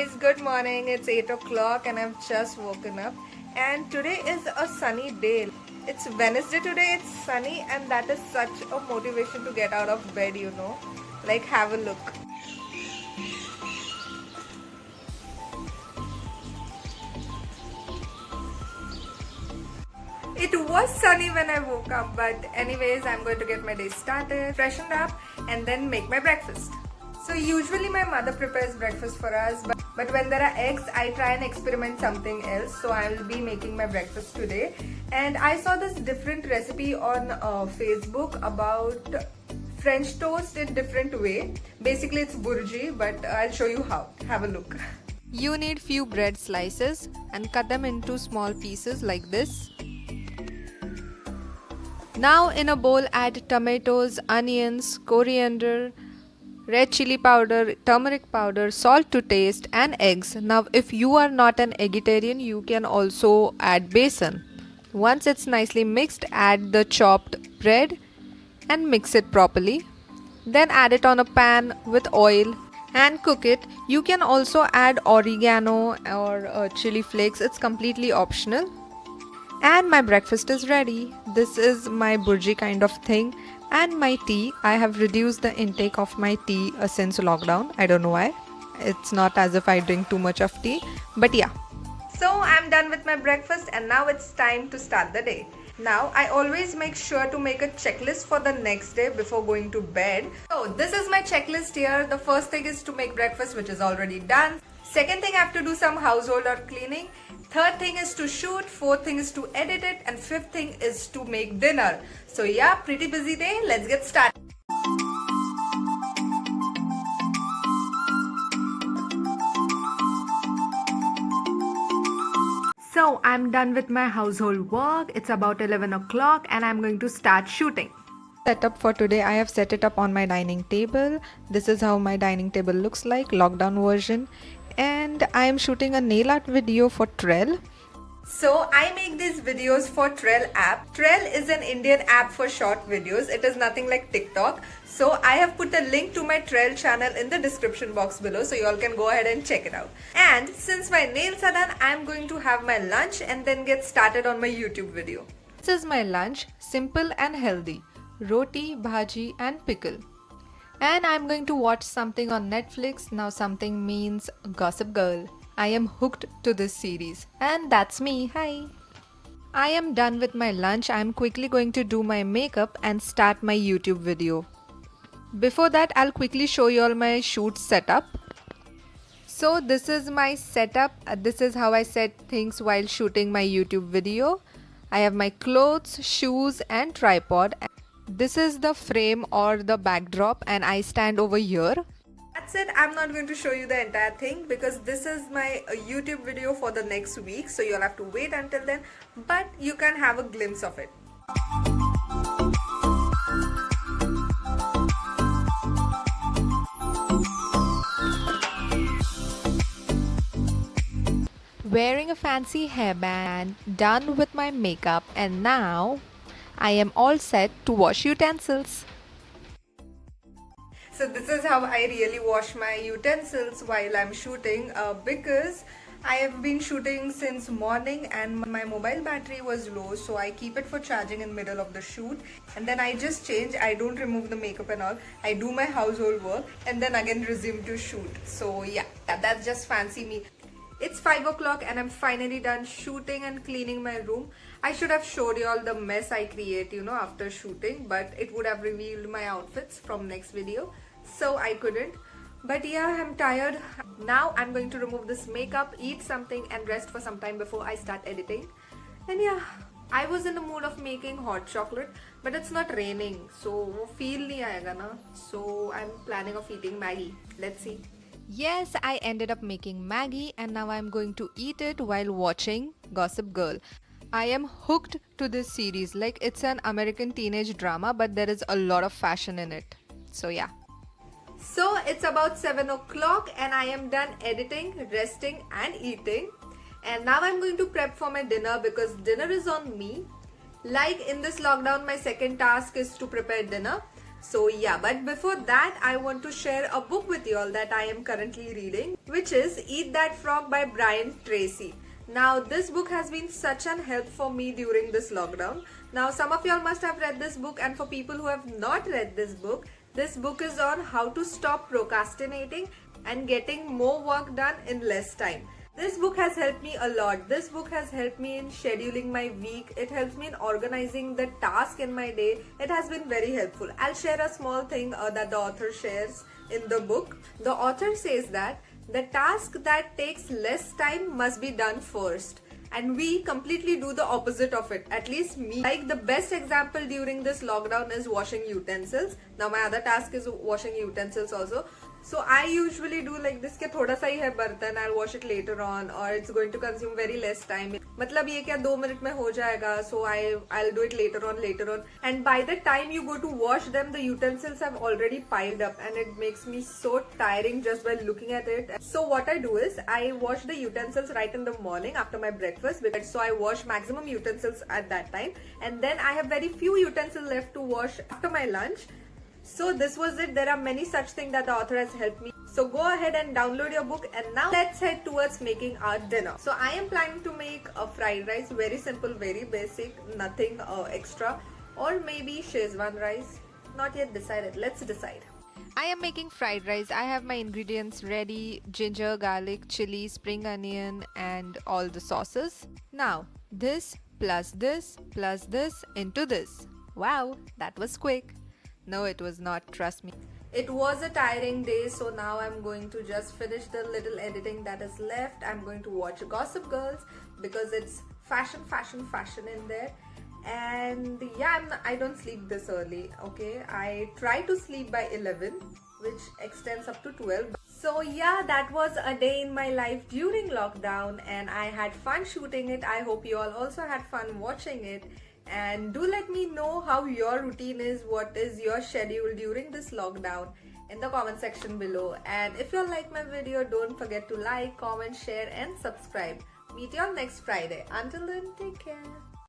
guys, good morning. It's 8 o'clock and I've just woken up. And today is a sunny day. It's Wednesday today, it's sunny, and that is such a motivation to get out of bed. Like, have a look. It was sunny when I woke up, but anyways, I'm going to get my day started, freshen up, and then make my breakfast. So usually my mother prepares breakfast for us, but when there are eggs, I try and experiment something else. So I will be making my breakfast today. And I saw this different recipe on Facebook about French toast in different way. Basically it's burji, but I'll show you how. Have a look. You need few bread slices and cut them into small pieces like this. Now in a bowl add tomatoes, onions, coriander, red chili powder, turmeric powder, salt to taste and eggs. Now if you are not an vegetarian, you can also add besan. Once it's nicely mixed, add the chopped bread and mix it properly. Then add it on a pan with oil and cook it. You can also add oregano or chili flakes. It's completely optional. And my breakfast is ready. This is my burji kind of thing. And my tea. I have reduced the intake of my tea since lockdown. I don't know why. It's not as if I drink too much of tea. But yeah. So I'm done with my breakfast and now it's time to start the day. Now I always make sure to make a checklist for the next day before going to bed. So this is my checklist here. The first thing is to make breakfast, which is already done. Second thing, I have to do some household or cleaning. Third thing is to shoot. Fourth thing is to edit it. And fifth thing is to make dinner. So yeah, pretty busy day. Let's get started. So I'm done with my household work. It's about 11 o'clock and I'm going to start shooting. Setup for today, I have set it up on my dining table. This is how my dining table looks like, lockdown version. And I am shooting a nail art video for Trell. So I make these videos for Trell app. Trell is an Indian app for short videos. It is nothing like TikTok. So I have put a link to my Trell channel in the description box below, so you all can go ahead and check it out. And since my nails are done, I am going to have my lunch and then get started on my YouTube video. This is my lunch, simple and healthy. Roti, bhaji and pickle. And I'm going to watch something on Netflix. Now something means Gossip Girl. I am hooked to this series. And that's me. Hi. I am done with my lunch. I'm quickly going to do my makeup and start my YouTube video. Before that, I'll quickly show you all my shoot setup. So this is my setup. This is how I set things while shooting my YouTube video. I have my clothes, shoes and tripod. This is the frame or the backdrop and I stand over here. That's it. I'm not going to show you the entire thing because this is my YouTube video for the next week. So you'll have to wait until then, but you can have a glimpse of it. Wearing a fancy hairband, done with my makeup, and now I am all set to wash utensils. So this is how I really wash my utensils while I'm shooting because I have been shooting since morning and my mobile battery was low, so I keep it for charging in middle of the shoot and then I just change. I don't remove the makeup and all. I do my household work and then again resume to shoot. So yeah, that's just fancy me. It's 5 o'clock and I'm finally done shooting and cleaning my room. I should have showed you all the mess I create, after shooting, but it would have revealed my outfits from next video. So I couldn't. But yeah, I'm tired. Now I'm going to remove this makeup, eat something and rest for some time before I start editing. And yeah, I was in the mood of making hot chocolate, but it's not raining. So feel nahi aayega na. So I'm planning of eating Maggie. Let's see. Yes, I ended up making Maggie and now I'm going to eat it while watching Gossip Girl. I am hooked to this series. Like, it's an American teenage drama, but there is a lot of fashion in it. So yeah. So it's about 7 o'clock and I am done editing, resting and eating. And now I'm going to prep for my dinner because dinner is on me. Like in this lockdown, my second task is to prepare dinner. So yeah, but before that, I want to share a book with you all that I am currently reading, which is Eat That Frog by Brian Tracy. Now, this book has been such an help for me during this lockdown. Now, some of y'all must have read this book, and for people who have not read this book is on how to stop procrastinating and getting more work done in less time. This book has helped me a lot. This book has helped me in scheduling my week. It helps me in organizing the task in my day. It has been very helpful. I'll share a small thing that the author shares in the book. The author says that the task that takes less time must be done first. And we completely do the opposite of it, at least me. Like the best example during this lockdown is washing utensils. Now my other task is washing utensils also. So I usually do like this कि थोड़ा सा ही है बर्तन, I'll wash it later on, or it's going to consume very less time. मतलब ये क्या 2 minute में हो जाएगा, so I'll do it later on. And by the time you go to wash them, the utensils have already piled up, and it makes me so tiring just by looking at it. So what I do is I wash the utensils right in the morning after my breakfast, so I wash maximum utensils at that time, and then I have very few utensils left to wash after my lunch. So this was it. There are many such things that the author has helped me. So go ahead and download your book, and now let's head towards making our dinner. So I am planning to make a fried rice, very simple, very basic, nothing extra, or maybe Szechuan rice. Not yet decided. Let's decide. I am making fried rice. I have my ingredients ready: ginger, garlic, chili, spring onion, and all the sauces. Now this plus this into this. Wow, that was quick. No, it was not, trust me. It was a tiring day, so now I'm going to just finish the little editing that is left. I'm going to watch Gossip Girls because it's fashion in there. And yeah, I don't sleep this early, okay? I try to sleep by 11, which extends up to 12. So yeah, that was a day in my life during lockdown, and I had fun shooting it. I hope you all also had fun watching it. And do let me know how your routine is, what is your schedule during this lockdown in the comment section below. And if you all like my video, don't forget to like, comment, share and subscribe. Meet you on next Friday. Until then, take care.